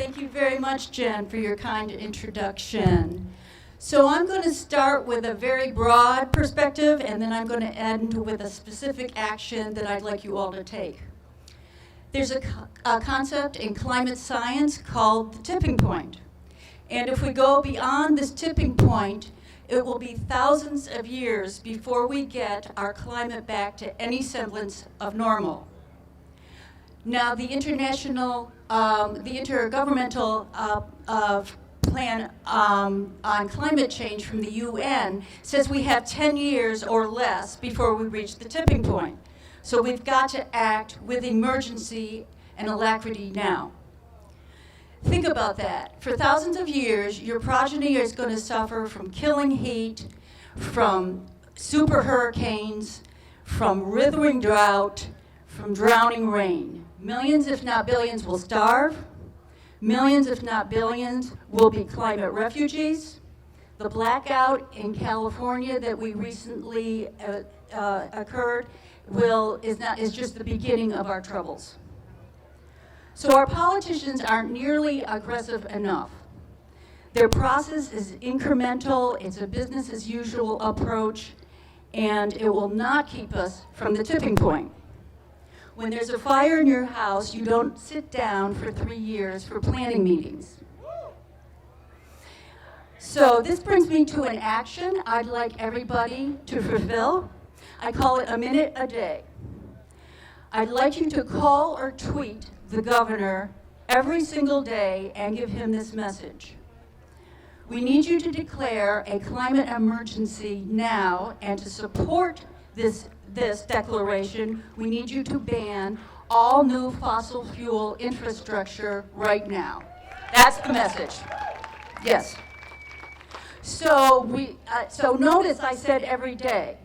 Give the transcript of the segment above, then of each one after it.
Thank you very much, Jen, for your kind introduction. So I'm going to start with a very broad perspective, and then I'm going to end with a specific action that I'd like you all to take. There's a concept in climate science called the tipping point. And if we go beyond this tipping point, it will be thousands of years before we get our climate back to any semblance of normal. Now, the intergovernmental plan on climate change from the UN says we have 10 years or less before we reach the tipping point. So we've got to act with emergency and alacrity now. Think about that. For thousands of years, your progeny is going to suffer from killing heat, from super hurricanes, from withering drought, from drowning rain. Millions, if not billions, will starve. Millions, if not billions, will be climate refugees. The blackout in California that we recently occurred is just the beginning of our troubles. So our politicians aren't nearly aggressive enough. Their process is incremental, it's a business as usual approach, and it will not keep us from the tipping point. When there's a fire in your house, you don't sit down for 3 years for planning meetings. So this brings me to an action I'd like everybody to fulfill. I call it a minute a day. I'd like you to call or tweet the governor every single day and give him this message. We need you to declare a climate emergency now, and to support this declaration, we need you to ban all new fossil fuel infrastructure right now. That's the message. Yes. So notice I said every day.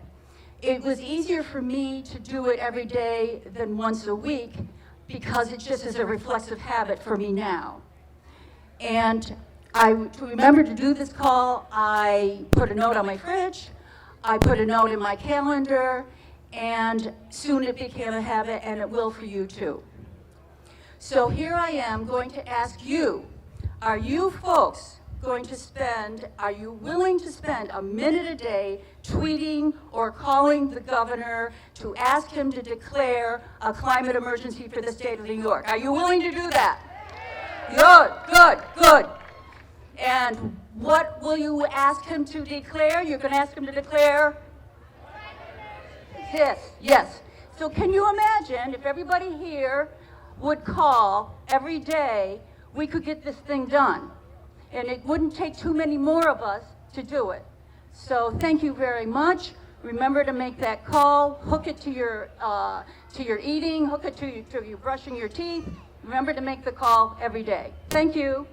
It was easier for me to do it every day than once a week because it just is a reflexive habit for me now. And to remember to do this call, I put a note on my fridge, I put a note in my calendar, and soon it became a habit, and it will for you too. So here I am going to ask you, are you folks are you willing to spend a minute a day tweeting or calling the governor to ask him to declare a climate emergency for the state of New York? Are you willing to do that? Good. And what will you ask him to declare? You're going to ask him to declare? Yes. So can you imagine if everybody here would call every day, we could get this thing done. And it wouldn't take too many more of us to do it. So thank you very much. Remember to make that call. Hook it to your eating. Hook it to your brushing your teeth. Remember to make the call every day. Thank you.